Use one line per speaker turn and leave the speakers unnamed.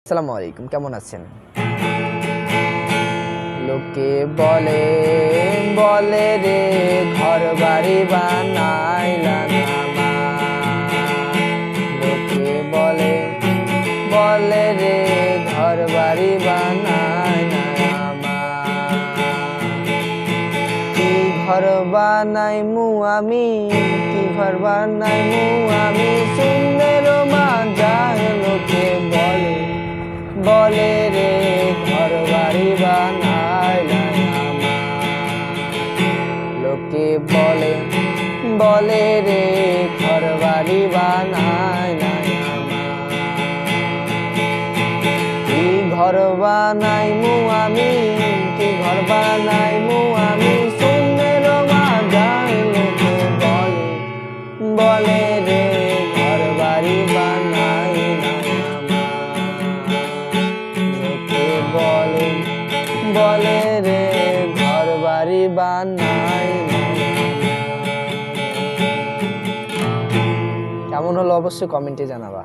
আসসালামু আলাইকুম, কেমন আছেন? লোকে বলে বলে রে ঘর বাড়ি বানাইলা না মা। লোকে বলে বলে রে ঘর বাড়ি বানাইলা না মা। কি ঘর বানাইমু আমি, কি ঘর বানাইমু আমি, সুন্দর মা যায় লোকে বলে বলে রে ঘর বাড়ি বানাইলা না মা। লোকে বলে বলে রে ঘর বাড়ি বানাইলা না মা। কি ঘর বানাইমু আমি, কি ঘর বানাইমু আমি, সুন্দর মা যায় লোকে বলে বলে রে ঘর বাড়ি বানাইলা না মা। বলে বলে রে ঘর বাড়ি বানাইলা না মা। কেমন হলো অবশ্যই কমেন্টে জানাবা।